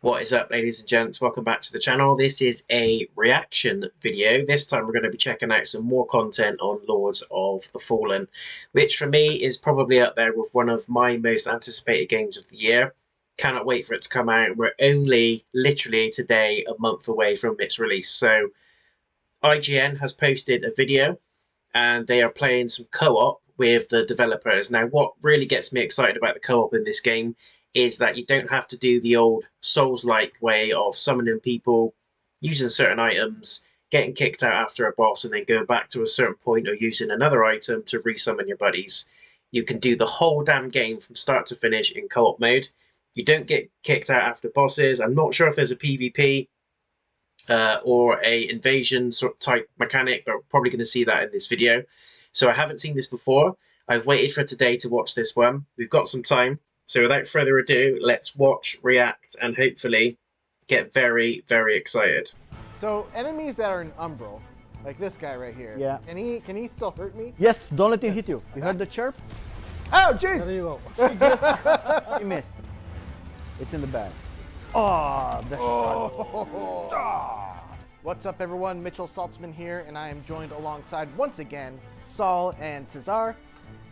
What is up, ladies and gents? Welcome back to the channel. This is a reaction video. This time we're going to be checking out some more content on Lords of the Fallen, which for me is probably up there with one of my most anticipated games of the year. Cannot wait for it to come out. We're only literally today a month away from its release. So IGN has posted a video and they are playing some co-op with the developers. Now, what really gets me excited about the co-op in this game is that you don't have to do the old Souls-like way of summoning people, using certain items, getting kicked out after a boss, and then going back to a certain point or using another item to resummon your buddies. You can do the whole damn game from start to finish in co-op mode. You don't get kicked out after bosses. I'm not sure if there's a PvP or a invasion sort of type mechanic, but we're probably going to see that in this video. So I haven't seen this before. I've waited for today to watch this one. We've got some time. So without further ado, let's watch, react, and hopefully get very, very excited. So enemies that are in Umbral, like this guy right here. Yeah. Can he still hurt me? Yes, don't let him hit you. You heard the chirp? Oh, jeez! There you go. He missed. It's in the bag. Oh, that's What's up, everyone? Mitchell Saltzman here, and I am joined alongside, once again, Saul and Cesar.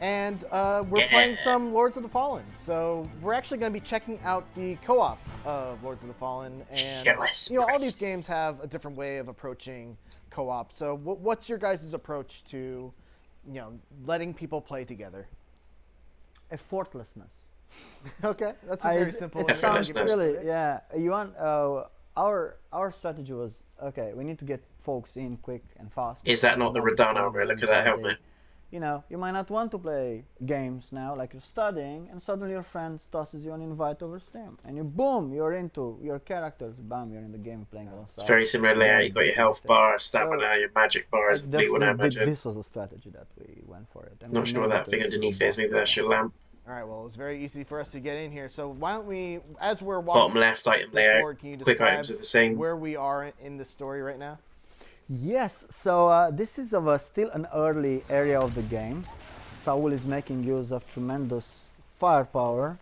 And we're playing some Lords of the Fallen. So we're actually going to be checking out the co-op of Lords of the Fallen. And you know, all these games have a different way of approaching co-op. So what's your guys' approach to, letting people play together? effortlessness. Okay, that's a very simple. It sounds really, yeah. You want our strategy was okay. We need to get folks in quick and fast. Is that not the Radon armor? Look at that helmet. You know, you might not want to play games now, like you're studying, and suddenly your friend tosses you an invite over Steam, and you boom, you're into your characters. Bam, you're in the game playing alongside. It's very similar layout. You've got your health bar, stamina, your magic bars, the blue one I imagine. This was a strategy that we went for it. And not sure what that thing underneath is. Maybe that's your lamp. All right, well, it's very easy for us to get in here. So why don't we, as we're walking bottom left item layout, forward, can you quick items are the same. Where we are in the story right now? Yes, so this is still an early area of the game. Saul is making use of tremendous firepower.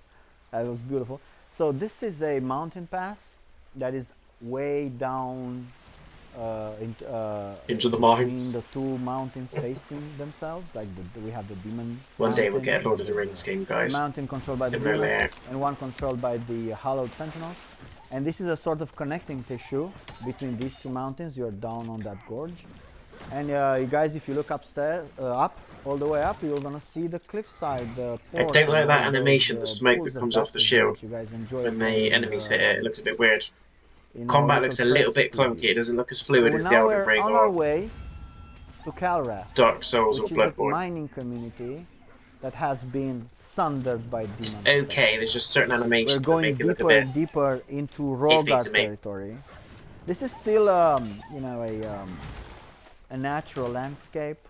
That was beautiful. So this is a mountain pass that is way down into the mine. Between the two mountains facing themselves. Like we have the demon. One day we'll get a Lord of the Rings game, guys. Mountain controlled by similar the layout. and one controlled by the hallowed sentinels. And this is a sort of connecting tissue between these two mountains. You're down on that gorge. And you guys, if you look upstairs, all the way up, you're gonna see the cliffside. I don't like that animation, the smoke that comes off the shield you guys enjoy when the enemies hit it. It looks a bit weird. in Combat our looks a little bit clunky. It doesn't look as fluid as the now Elden we're Ring on our or way to Calrath, Dark Souls or which is a Bloodborne. mining community that has been sundered by demons. Okay, there's just certain animations We're that going make it look a deeper bit and deeper into iffy Rogar to me. territory. This is still, you know, a natural landscape.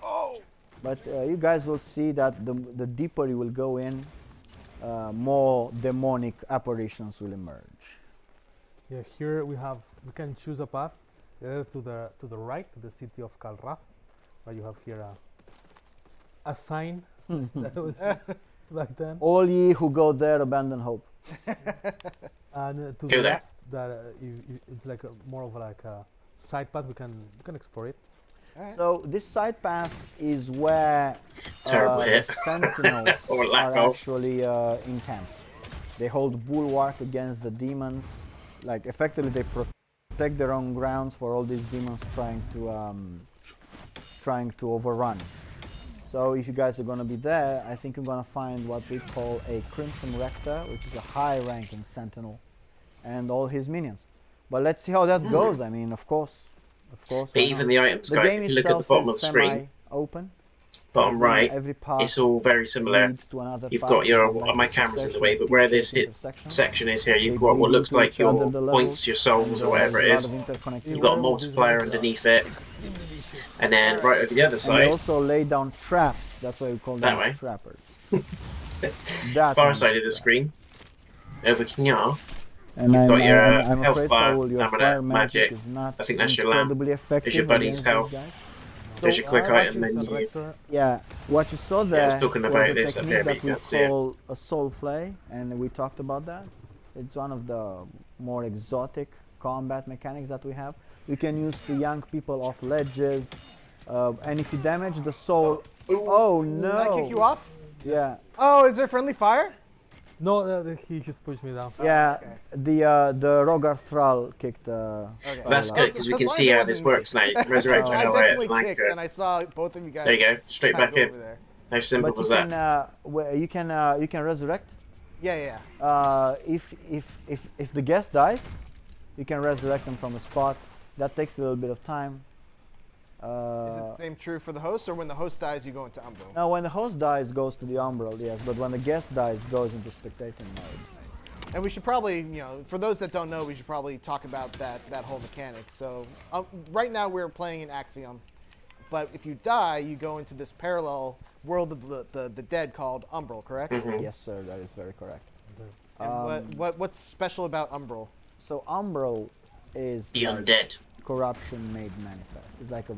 Oh! But you guys will see that the deeper you will go in, more demonic apparitions will emerge. Yeah, here we can choose a path either to the right, to the city of Calrath, but you have here a sign that was used back then. All ye who go there abandon hope. And to Go the there. left, that it's like more of like a side path. We can explore it. Alright. So this side path is where Terrible the hit. sentinels Or lack are of. actually encamped. They hold bulwark against the demons. Like effectively, they protect their own grounds for all these demons trying to overrun. So if you guys are going to be there, I think you're going to find what we call a Crimson Rector, which is a high-ranking sentinel, and all his minions. But let's see how that goes. I mean, of course. But why even not? the items, The guys, game if you look at the itself bottom is of the screen, semi-open. bottom right, Every path it's all very similar. leads to another You've path, got your, like my a camera's in the succession way, of but where this peak-shaped hit intersections. section is here, you've They got what lead looks to like each other, your the points, your souls, or whatever it is. You've got a multiplier underneath it, and then right over the other And they side, also lay down traps. That's why we call That them way. trappers. That far one. side of the screen, over here, And You've got your I'm health afraid, bar, Saul, your stamina, fire magic magic. is not I think that's your lamp. incredibly effective There's your buddy's against these health. guys. There's your quick our item Crimson menu. Rector, Yeah, what you saw there I was talking about was a this up technique there, but that you we can't see it. call a soul flay, and we talked about that. It's one of the more exotic combat mechanics that we have. You can use to yank people off ledges, and if you damage the soul, oh no! Can I kick you off? Yeah, Oh, is there friendly fire? No, he just pushed me down. yeah. okay. The Rogar Thrall kicked. Okay. That's good because we As can long see as it how wasn't this me. works now. You can resurrect I and highlight definitely it and kicked, anchor. and I saw both of you guys. There you go, straight kinda back go in. over there. How simple But was you that? can you can resurrect. Yeah, yeah. If the guest dies, you can resurrect them from a spot. That takes a little bit of time. Is it the same true for the host, or when the host dies, you go into Umbral? Now, when the host dies, goes to the Umbral, yes. But when the guest dies, goes into spectating mode. And we should probably, for those that don't know, we should probably talk about that whole mechanic. So right now we're playing in Axiom, but if you die, you go into this parallel world of the dead called Umbral, correct? Yes, sir. That is very correct. And what's special about Umbral? So Umbral is The like undead. corruption made manifest. It's like a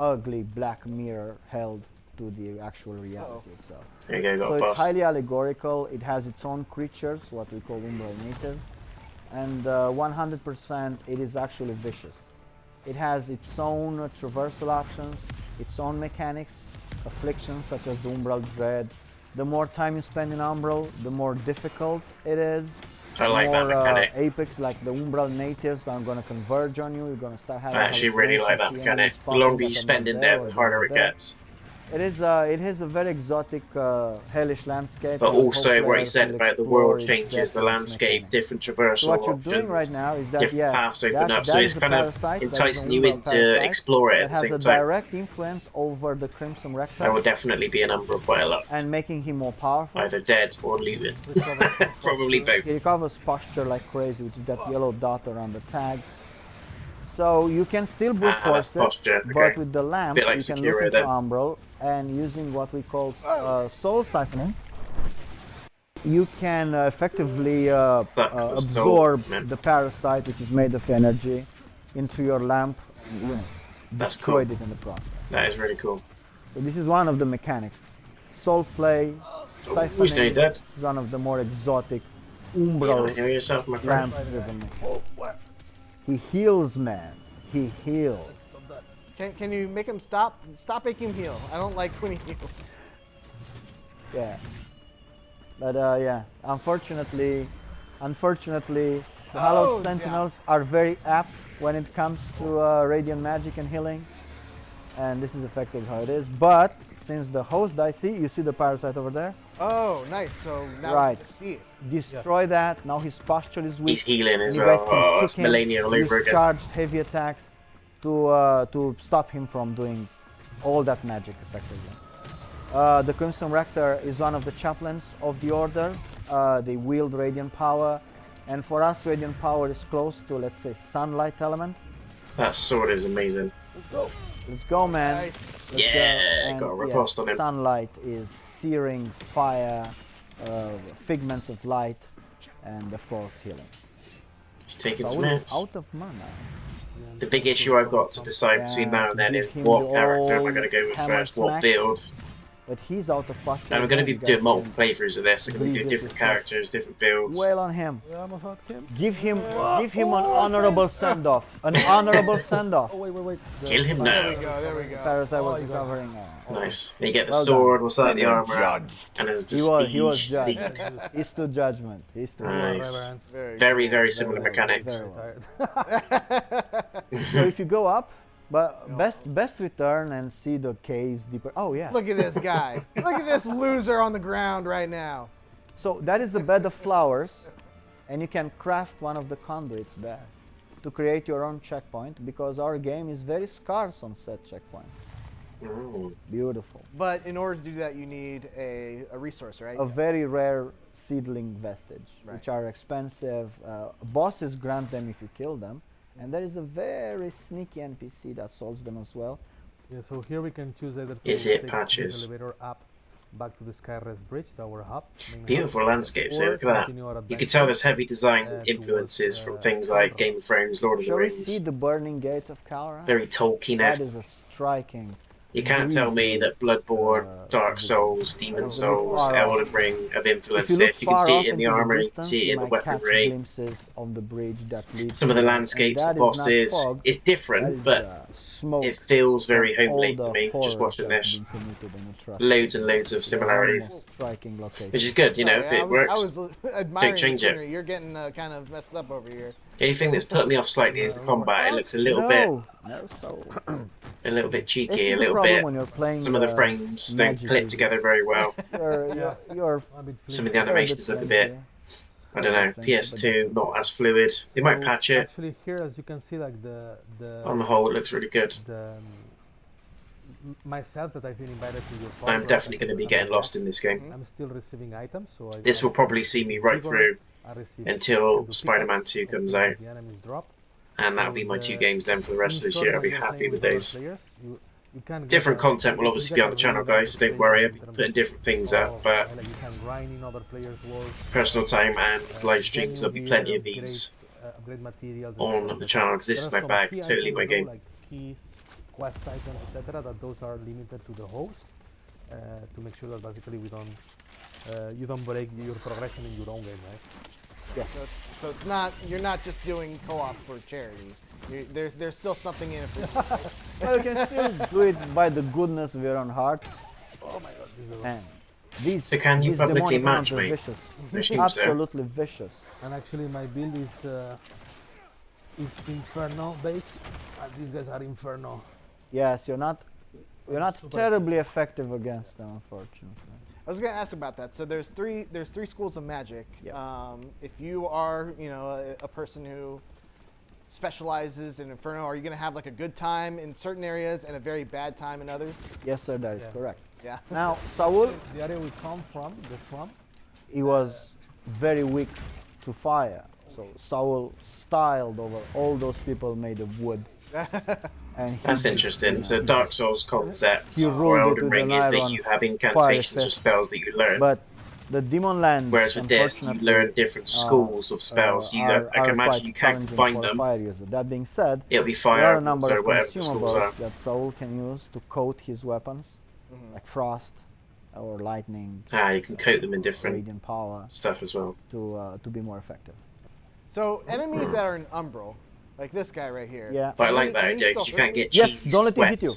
ugly black mirror held to the actual reality itself. There you go, got So a it's boss. highly allegorical. It has its own creatures, what we call Umbral natives, and 100% it is actually vicious. It has its own traversal options, its own mechanics, afflictions such as the Umbral Dread. The more time you spend in Umbral, the more difficult it is. I like that more mechanic. apex, like the Umbral natives, are going to converge on you. You're going to start having I actually really like that hallucinations, mechanic. seeing The enemies longer you popping spend that in are there, not the harder it there. gets. It is a very exotic, hellish landscape. But and I also hope what he players said will about the explore world its changes, depth the and its landscape, mechanics. different traversal So what you're options, doing right now is that, different yes, paths open up. So that it's is kind a of parasite, that is enticing an you Umbral into parasite explore it that at the has same a time. direct influence over the Crimson I Rector will definitely be an Umbral quite a lot. and making him more powerful. Either dead or looted. Recovers Probably posture. both. He recovers posture like crazy, which is that yellow dot around the tag. So you can still brute force it, posture, but okay. with the lamp Bit like you can Sekiro look into then. Umbral, and using what we call soul siphoning, you can effectively Suck the soul, absorb man. the parasite, which is made of energy, into your lamp, and That's destroy cool. it in the process. That is really cool. So this is one of the mechanics. Soul flay, Who's nearly siphoning dead? is one of the more exotic You don't Umbral heal yourself, my friend. lamp-driven mechanics. He heals, man. He heals. Can you make him stop? Stop making him heal. I don't like when he heals. Yeah. But yeah, unfortunately, the Hallowed yeah. Sentinels are very apt when it comes to radiant magic and healing, and this is effectively how it is. But since the host dies, you see the parasite over there? Oh, nice. So now Right. you can see it. Destroy that. Now his posture is weak. He's healing as and you well. guys can Oh, kick it's him, Millennia all use over again. charged heavy attacks to stop him from doing all that magic effectively. The Crimson Rector is one of the chaplains of the Order. They wield radiant power, and for us, radiant power is close to, let's say, sunlight element. That sword is amazing. Let's go, man. Nice. Let's Yeah, And, got a riposte on him. Sunlight is searing fire, figments of light, and of course healing. He's taking So some we're hits. out of mana. The big issue I've got to decide between now and then is what character am I going to go with Hammer first, what smack. build. But he's out of posture. And we're going to be You doing guys multiple can playthroughs of this. I'm going to be doing breathe different with yourself. characters, different builds. Wail on him. We almost had him. Give him an honorable send-off. An honorable send-off. Oh, wait. Kill him There now. we go. There we go. Parasite was you got it. recovering. Nice. And you get the Well sword, what's that, the Then armor, judged. and his He was prestige judged. seat. He stood judgment. He stood Nice. Reverence. Very, very Very similar well, mechanics. very well. Tired. So if you go up, but best return and see the caves deeper. Oh yeah. Look at this guy. Look at this loser on the ground right now. So that is a bed of flowers, and you can craft one of the conduits there to create your own checkpoint, because our game is very scarce on set checkpoints. Mm. Beautiful. But in order to do that, you need a resource, right? A very rare seedling vestige, Right. which are expensive. Bosses grant them if you kill them, and there is a very sneaky NPC that solves them as well. Yeah, so here we can choose either to Is it take patches? this elevator up back to the Skyrest Bridge, our hub. main hub, Beautiful landscapes there, or look at that. continue our You can tell there's adventure, heavy design towards, influences from things like Game of Thrones, Lord of the Shall we see Rings. the burning gates of Kalra? Very That is Tolkien-esque. a striking You can't tell me that Bloodborne, Dark Souls, Demon Souls, Elden Ring have If influenced you look this. You can far see off it in the into the armor, you can distance, see it you in the might catch weaponry, glimpses of the bridge that leads some of to the it, and landscapes, the that is not bosses. fog. It's That different, is but smoke it feels very from all homely the to me, just horrors watching that have this. been committed on the traffic. Loads and loads of They are the similarities, most striking location. which is good, you know, if Sorry, it works. I was admiring the change it. scenery. You're getting kind of messed up over here. The only thing that's put me off slightly is the combat. It looks a little bit cheeky, This is a the little problem bit. when you're playing Some of the frames don't Magic clip League. together very well. You're A bit Some of flimsy. the animations look a bit, I don't know, PS2, not as fluid. They might So patch it. Actually, here, as you can see, like On the whole, it looks really good. Myself that I've been invited to your I'm definitely going to be getting lost in this game. I'm still receiving items, so This will probably see me right through until Spider-Man 2 comes out, The enemies drop. and that'll be my 2 games then for the rest of this year. I'll be happy with those. Different content will obviously be on the channel, guys, so don't worry. I'll be putting different things up, but you can grind in other players' worlds, personal time and live streams, there'll be plenty of these upgrade materials on the channel, because this is my bag, totally my game. Like keys, quest items, etc. That those are limited to the host to make sure that basically we don't you don't break your progression in your own game, right? Yes. So it's not, you're not just doing co-op for charity. There's still something in it for you. Well, you can still do it by the goodness of your own heart. Oh my god, this is And these, So can you these publicly demonic match ones are me? vicious. No schemes there. Absolutely vicious. and actually my build is Inferno based, and these guys are Inferno. Yes, you're not Super terribly effective against them, unfortunately. I was going to ask about that. So there's three schools of magic. Yep. If you are, a person who specializes in Inferno, are you going to have like a good time in certain areas and a very bad time in others? Yes, sir, that is Yeah. correct. Yeah. Now, Saul, The area we come from, the swamp, he was very weak to fire. So Saul styled over all those people made of wood. And he That's did, interesting. So Dark Souls concept He or ruled it Elden with Ring an is that iron you have fire incantations or fist. spells that you learn. But the Demon Land, Whereas with this, you unfortunately, learn different schools of spells. I can imagine you can't combine them. Fire user. That being said, It'll be there are fire a number or of whatever the schools are. consumables that Saul can use to coat his weapons, like frost or lightning, You can coat them in different radiant power, stuff as well. to be more effective. So enemies that are in Umbral, like this guy right here. Yeah. But I like Can that he idea because still you can't get Yes, cheese don't let him hit you.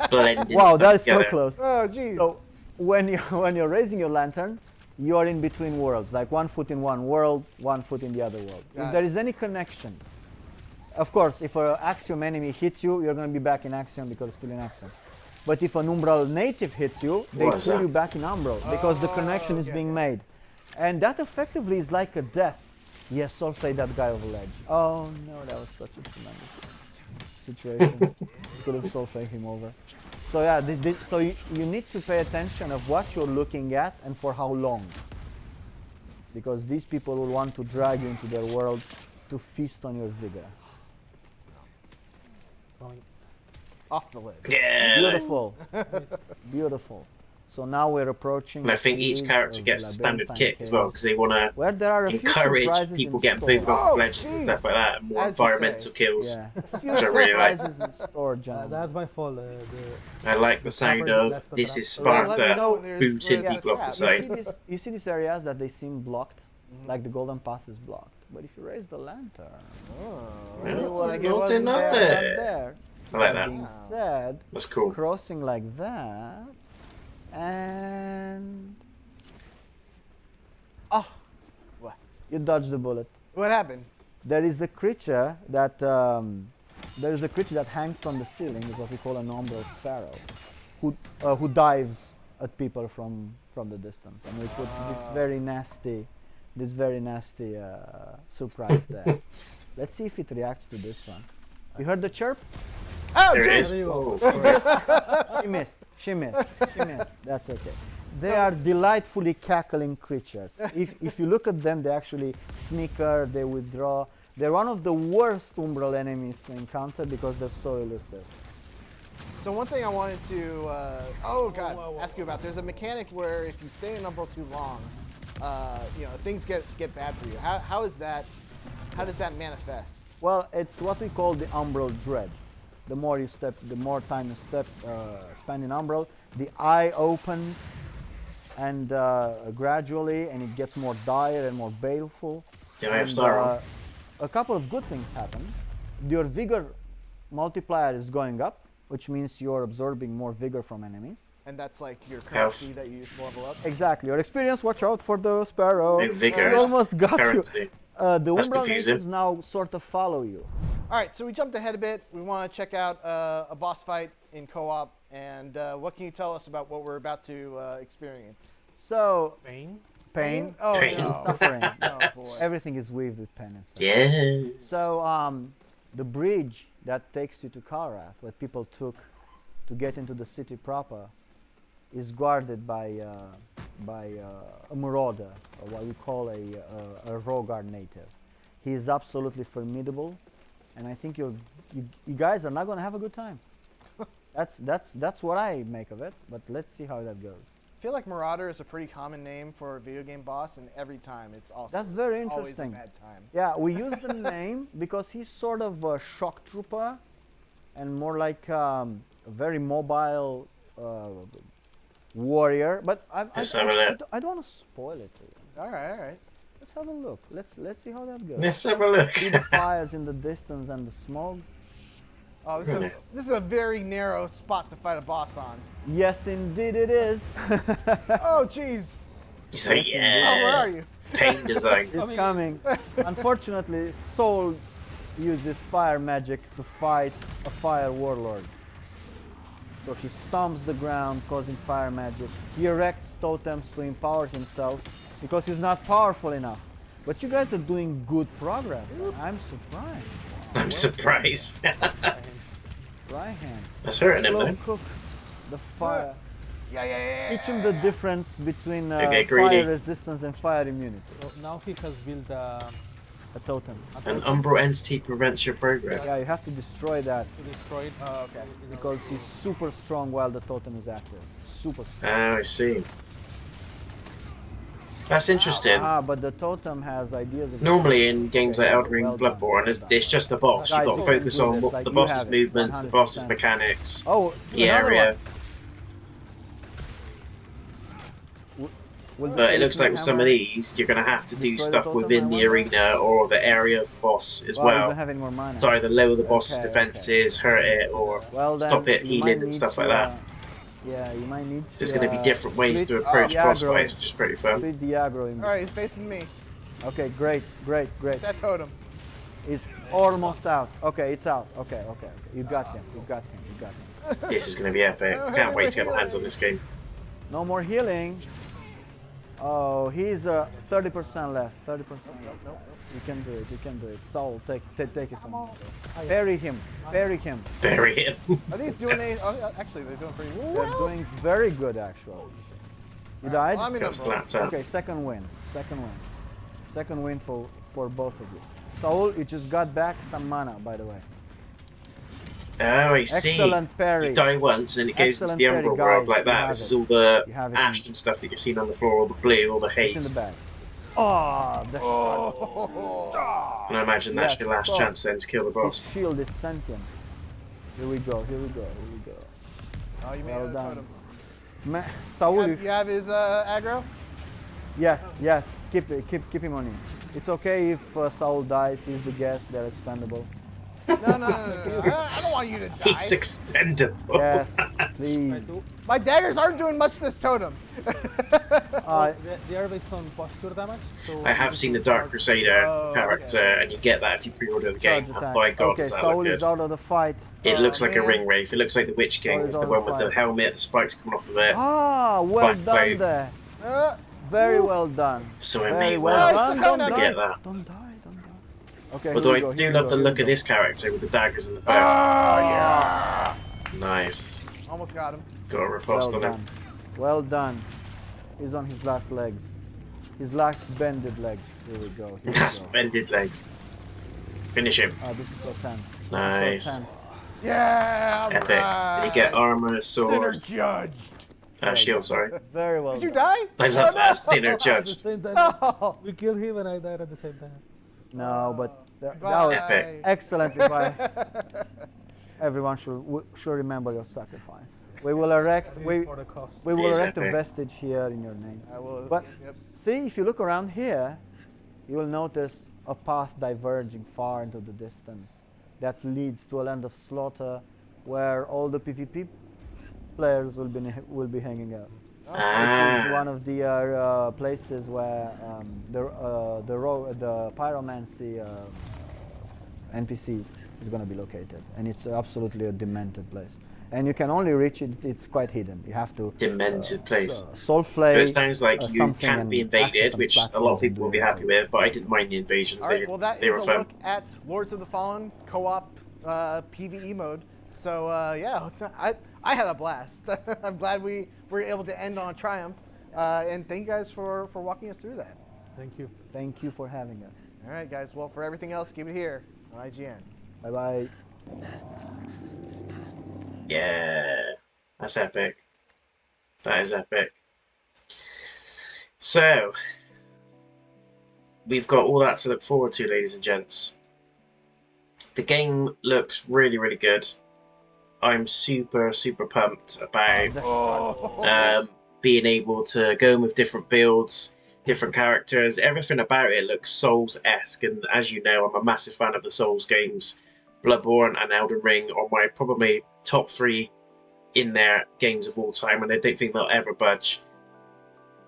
blending Wow, stuff that is so together. close. Oh, geez. So when you're raising your lantern, you are in between worlds, like 1 foot in one world, 1 foot in the other world. Got If it. there is any connection, of course, if an Axiom enemy hits you, you're going to be back in Axiom because it's still in Axiom. But if an Umbral native hits you, they What is pull that? you back in Umbral because the connection is okay, being okay. made. And that effectively is like a death. Yes, Sol say that guy over ledge. Oh no, that was such a tremendous situation. Could have Sol him over. So yeah, so you need to pay attention of what you're looking at and for how long. Because these people will want to drag you into their world to feast on your vigor. going Off the lid. Yeah. Beautiful. Beautiful. So now we're approaching. And I the think each fields character of gets a standard labyrinthine kit as well caves, because they want to where there are a few encourage surprises people in getting store. booted off Oh, ledges and stuff jeez. like that, and more As you environmental say. kills. Yeah. A few Which I really like. surprises in store, gentlemen. that's my fault. I like the sound cover of left the this trap. is Well, let me Sparta know when there's- booting yeah, people off the You side. you see these areas that they seem blocked, like the golden path is blocked. But if you raise the lantern, Well, it it's was a there, golden not nut there. there. I like that. Being said, That's cool. crossing like that, and What? you dodged the bullet. What happened? There is a creature that hangs from the ceiling, is what we call an umbral sparrow, who dives at people from the distance, and we put this very nasty surprise there. Let's see if it reacts to this one. You heard the chirp? Oh, There it jeez. is. There you go. Oh, She missed. She missed. She missed. That's okay. They are delightfully cackling creatures. If you look at them, they actually snicker, they withdraw. They're one of the worst umbral enemies to encounter because they're so elusive. So one thing I wanted to, ask you about. There's a mechanic where if you stay in Umbral too long, things get bad for you. How is that? How does that manifest? Well, it's what we call the umbral dread. The more you step, the more time you spend in Umbral. The eye opens, and gradually, and it gets more dire and more baleful. The Eye of And, Sauron. a couple of good things happen. Your vigor multiplier is going up, which means you're absorbing more vigor from enemies. And that's like your Health. currency that you use to level up. Exactly. Your experience, watch out for the sparrow. No vigor I is almost got you. currency. The That's Umbral confusing. natives now sort of follow you. All right, so we jumped ahead a bit. We want to check out a boss fight in co-op. And what can you tell us about what we're about to experience? So, Pain. pain, Oh, Pain. no. suffering. Oh, boy. Everything is weaved with pain and suffering. Yes. So, the bridge that takes you to Kalrath, what people took to get into the city proper, is guarded by a marauder, or what we call a Rogard native. He is absolutely formidable, and I think you guys are not going to have a good time. That's what I make of it, but let's see how that goes. I feel like Marauder is a pretty common name for a video game boss, and every time it's also That's very always a interesting. bad time. Yeah, we use the name because he's sort of a shock trooper and more like a very mobile warrior. But Let's have a look. I don't want to spoil it to you. All right. Let's have a look. Let's see how that goes. Let's have a look. See the fires in the distance and the smoke. Oh, this is a very narrow spot to fight a boss on. Yes, indeed it is. Oh, jeez. So yeah. Oh, where are you? Pain design. It's coming. Unfortunately, Soul uses fire magic to fight a fire warlord. So he stomps the ground, causing fire magic. He erects totems to empower himself because he's not powerful enough. But you guys are doing good progress. I'm surprised. I'm surprised. Right hand. That's hurting him Slow though. cook the fire. Yeah. Teach him the difference between Okay, greedy. fire resistance and fire immunity. So now he has built A totem. An umbral entity prevents your progress. Yeah, you have to destroy that destroyed. Oh, okay. because he's super strong while the totem is active. Super strong. Oh, I see. That's interesting. But the totem has ideas of... Normally in games like Elden Ring, Well done, Bloodborne, it's just a boss. You've got to focus on Like the you boss's have it, movements, the boss's 100%. mechanics, Oh, the another area. one. Will But it the looks like with some of these, you're going to have to do Destroy the stuff totem within by the one? arena or the area of the boss as You well. don't have any more mana. To either lower the boss's Okay, defenses, hurt it, or Well, then stop it you might healing and need stuff to, like that. Yeah, you might need There's to, going to be different ways to split approach the boss aggro- fights, which is pretty fun. Split the aggro in. All right, he's facing me. Okay, great. That totem. It's almost out. Okay, it's out. Okay. You got him. This is going to be epic. Can't wait to get my hands on this game. No more healing. Oh, he's 30% left. 30%. Nope. You can do it. Saul, take it from me. Bury him. Bury him. Are these doing any? Oh, actually, they're doing pretty They're well. doing very good, actually. You died? Well, I'm in Got Umbral. slapped out. Okay, second win for both of you. Saul, you just got back some mana, by the way. Oh, I see. Excellent parry. You die once and then it goes into Excellent the parry, Umbral guys. world like You that. have This is it. all the You have it ash in- and stuff that you've seen on the floor, all the blue, all the It's in haze. the bag. Oh, the And I imagine that's Yes, your last of course. chance then to kill the boss. His shield is sentient. Here we go. Oh, you made Well another done. totem. Saul, You have his aggro? yes, keep him on him. It's okay if Saul dies. He's the guest. They're expendable. No. I don't want you to die. He's expendable. Yes, please. My daggers aren't doing much to this totem. They are based on posture damage. So I have seen the Dark Crusader Oh, character, and you get that if you pre-order the game. Charge And attack. by God, Okay, does that look Saul good. is out of the fight. It looks like a man. ring wraith. It looks like the Witch King. Saul It's is the out of one with the the fight. helmet, the spikes coming off of it. Ah, well Black done blade. there. Uh, Very well done. So I Very may well well Nice, done. the Don't comeback. die. get that. Don't die. Okay. Although here we I go, do here we love go, the here look we of go. this character with the daggers in the oh, back. yeah. Nice. Almost got him. Got a riposte Well on him. done. Well done. He's on his last legs. His last bended legs. Here we go. That's bended legs. Finish him. Oh, this is so tense. Nice. So tense. Yeah. Epic. Did you get Sinner armor, sword, judged. shield, sorry. Very well Did you done. die? I love that. Sinner at the judge. same time, No. we killed him and I died at the same time. No, but that Bye. was Epic. excellent. If I everyone should remember your sacrifice. We will erect For the cost. we will Yes, erect a epic. vestige here in your name. I will. But Yep. see, if you look around here, you will notice a path diverging far into the distance that leads to a land of slaughter, where all the PvP players will be hanging out. It's Ah, one of the places where the pyromancy NPCs is going to be located, and it's absolutely a demented place. And you can only reach it; it's quite hidden. You have to demented place. So soulflay it sounds like you something can't be and access invaded, some which a lot of platforms and people will do be happy inventory. with, but I didn't mind the invasions. All right. Well, that They is were a fun. look at Lords of the Fallen co-op PVE mode. So yeah, I had a blast. I'm glad we were able to end on a triumph. And thank you guys for walking us through that. Thank you. Thank you for having us. All right, guys. Well, for everything else, keep it here on IGN. Bye bye. Yeah, that's epic. That is epic. So, we've got all that to look forward to, ladies and gents. The game looks really, really good. I'm super, super pumped about being able to go in with different builds, different characters. Everything about it looks Souls-esque, and as you know, I'm a massive fan of the Souls games. Bloodborne and Elden Ring are my probably top 3 in their games of all time, and I don't think they'll ever budge.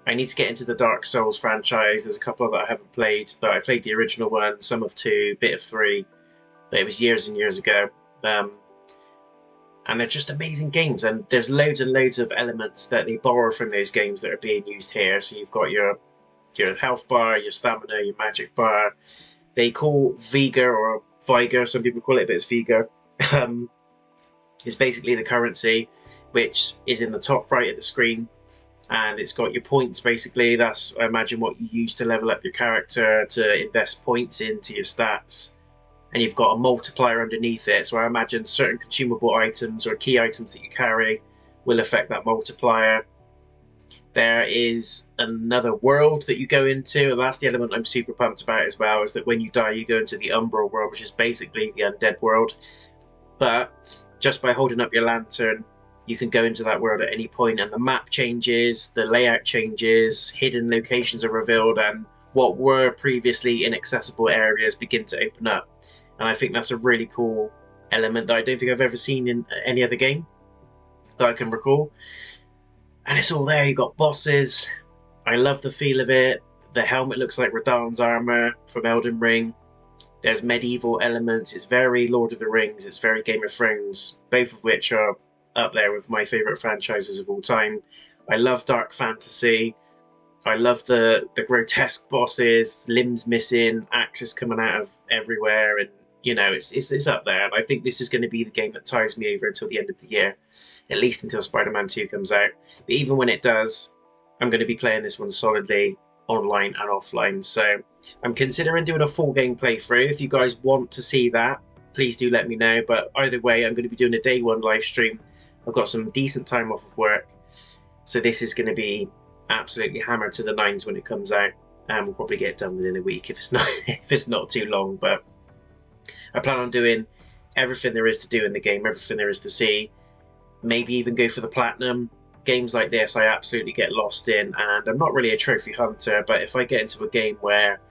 I need to get into the Dark Souls franchise. There's a couple that I haven't played, but I played the original one, some of 2, bit of 3, but it was years and years ago. And they're just amazing games, and there's loads and loads of elements that they borrow from those games that are being used here. So you've got your health bar, your stamina, your magic bar. They call Vigor or Vigor, some people call it, but it's Vigor. It's basically the currency, which is in the top right of the screen, and it's got your points. Basically, that's, I imagine, what you use to level up your character, to invest points into your stats. And you've got a multiplier underneath it, so I imagine certain consumable items or key items that you carry will affect that multiplier. There is another world that you go into, and that's the element I'm super pumped about as well, is that when you die you go into the Umbral world, which is basically the undead world. But just by holding up your lantern, you can go into that world at any point, and the map changes, the layout changes, hidden locations are revealed, and what were previously inaccessible areas begin to open up. And I think that's a really cool element that I don't think I've ever seen in any other game that I can recall. And it's all there. You've got bosses. I love the feel of it. The helmet looks like Radahn's armor from Elden Ring. There's medieval elements. It's very Lord of the Rings. It's very Game of Thrones, both of which are up there with my favorite franchises of all time. I love dark fantasy. I love the grotesque bosses, limbs missing, axes coming out of everywhere, and you know, it's up there. And I think this is going to be the game that ties me over until the end of the year, at least until Spider-Man 2 comes out. But even when it does, I'm going to be playing this one solidly online and offline. So I'm considering doing a full game playthrough. If you guys want to see that, please do let me know. But either way, I'm going to be doing a day 1 live stream. I've got some decent time off of work, so this is going to be absolutely hammered to the 9s when it comes out, and we'll probably get it done within a week if it's not too long. But I plan on doing everything there is to do in the game, everything there is to see, maybe even go for the platinum. Games like this I absolutely get lost in, and I'm not really a trophy hunter, but if I get into a game where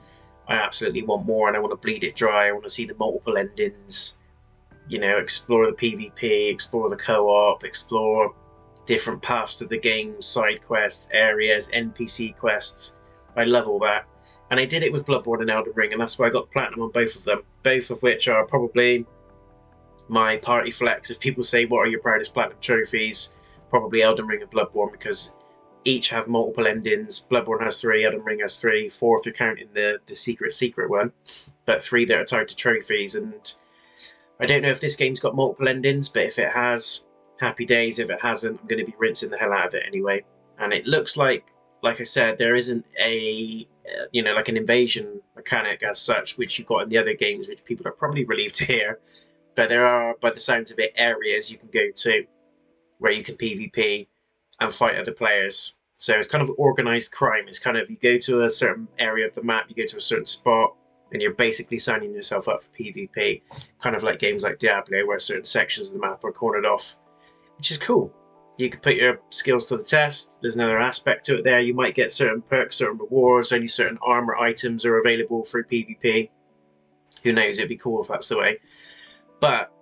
I absolutely want more and I want to bleed it dry, I want to see the multiple endings, you know, explore the PvP, explore the co-op, explore different paths to the game, side quests, areas, NPC quests. I love all that. And I did it with Bloodborne and Elden Ring, and that's why I got the platinum on both of them. Both of which are probably my party flex. If people say, what are your proudest platinum trophies? Probably Elden Ring and Bloodborne, because each have multiple endings. Bloodborne has 3, Elden Ring has 3, 4 if you're counting the secret one, but 3 that are tied to trophies. And I don't know if this game's got multiple endings, but if it has, happy days. If it hasn't, I'm going to be rinsing the hell out of it anyway. And it looks like I said, there isn't a like an invasion mechanic as such, which you've got in the other games, which people are probably relieved to hear. But there are, by the sounds of it, areas you can go to where you can PvP and fight other players. So it's kind of organized crime. It's kind of, you go to a certain area of the map, you go to a certain spot, and you're basically signing yourself up for PvP, kind of like games like Diablo, where certain sections of the map are cornered off, which is cool. You can put your skills to the test. There's another aspect to it there. You might get certain perks, certain rewards, only certain armor items are available through PvP. Who knows, it'd be cool if that's the way. But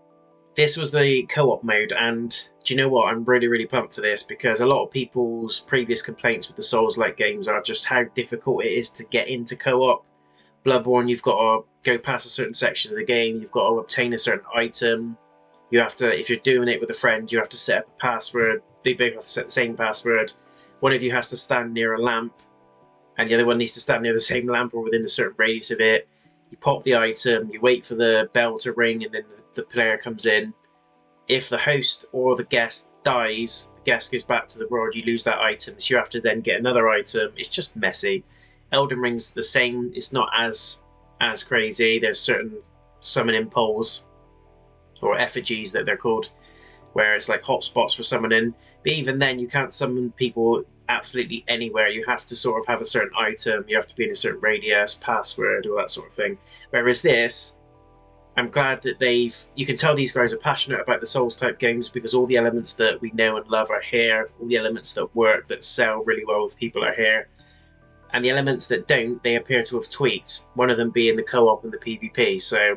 this was the co-op mode, and do you know what? I'm really, really pumped for this, because a lot of people's previous complaints with the Souls-like games are just how difficult it is to get into co-op. Bloodborne, you've got to go past a certain section of the game, you've got to obtain a certain item, you have to, if you're doing it with a friend, you have to set up a password, they both have to set the same password, one of you has to stand near a lamp, and the other one needs to stand near the same lamp or within a certain radius of it. You pop the item, you wait for the bell to ring, and then the player comes in. If the host or the guest dies, the guest goes back to the world, you lose that item, so you have to then get another item. It's just messy. Elden Ring's the same. It's not as crazy. There's certain summoning poles, or effigies that they're called, where it's like hotspots for summoning. But even then, you can't summon people absolutely anywhere. You have to sort of have a certain item, you have to be in a certain radius, password, all that sort of thing. Whereas this, I'm glad that you can tell these guys are passionate about the Souls type games, because all the elements that we know and love are here. All the elements that work, that sell really well with people, are here. And the elements that don't, they appear to have tweaked. One of them being the co-op and the PvP. So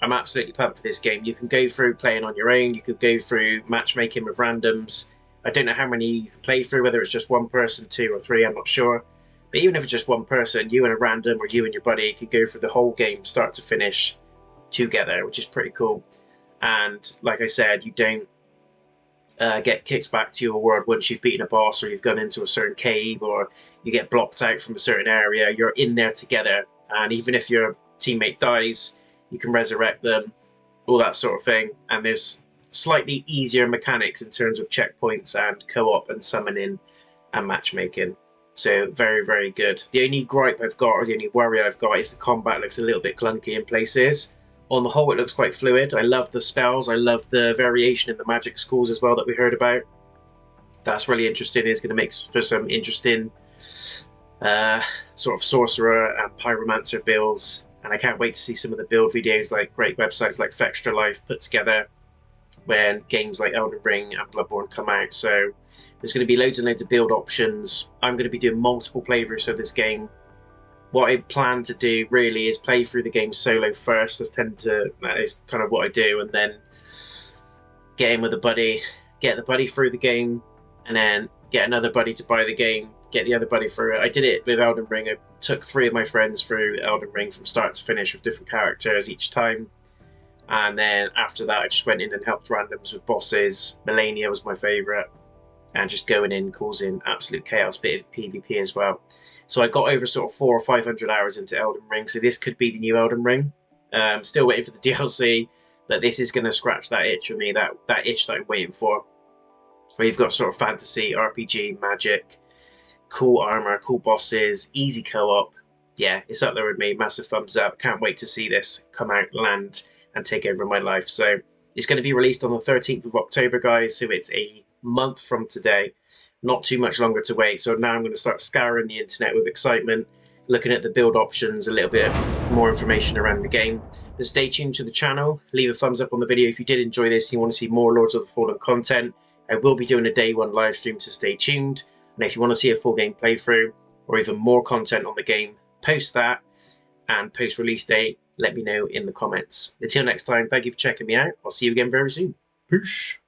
I'm absolutely pumped for this game. You can go through playing on your own. You could go through matchmaking with randoms. I don't know how many you can play through, whether it's just one person, two or three, I'm not sure. But even if it's just one person, you and a random, or you and your buddy, could go through the whole game, start to finish, together, which is pretty cool. And like I said, you don't get kicked back to your world once you've beaten a boss, or you've gone into a certain cave, or you get blocked out from a certain area. You're in there together, and even if your teammate dies, you can resurrect them, all that sort of thing. And there's slightly easier mechanics in terms of checkpoints and co-op and summoning and matchmaking. So very, very good. The only gripe I've got, or the only worry I've got, is the combat looks a little bit clunky in places. On the whole, it looks quite fluid. I love the spells. I love the variation in the magic schools as well that we heard about. That's really interesting. It's going to make for some interesting sort of sorcerer and pyromancer builds. And I can't wait to see some of the build videos like great websites like Fextra Life put together when games like Elden Ring and Bloodborne come out. So there's going to be loads and loads of build options. I'm going to be doing multiple playthroughs of this game. What I plan to do really is play through the game solo first. That is kind of what I do, and then get in with a buddy, get the buddy through the game, and then get another buddy to buy the game, get the other buddy through it. I did it with Elden Ring. I took 3 of my friends through Elden Ring from start to finish with different characters each time. And then after that, I just went in and helped randoms with bosses. Melania was my favourite. And just going in, causing absolute chaos, bit of PvP as well. So I got over sort of 400 or 500 hours into Elden Ring, so this could be the new Elden Ring. Still waiting for the DLC, but this is going to scratch that itch for me, that itch that I'm waiting for. Where you've got sort of fantasy, RPG, magic, cool armor, cool bosses, easy co-op. Yeah, it's up there with me. Massive thumbs up. Can't wait to see this come out, land, and take over my life. So it's going to be released on the 13th of October, guys, so it's a month from today. Not too much longer to wait. So now I'm going to start scouring the internet with excitement, looking at the build options, a little bit more information around the game. But stay tuned to the channel. Leave a thumbs up on the video if you did enjoy this and you want to see more Lords of the Fallen content. I will be doing a day 1 live stream, so stay tuned. And if you want to see a full game playthrough or even more content on the game, post that, and post release date, let me know in the comments. Until next time, thank you for checking me out. I'll see you again very soon. Peace.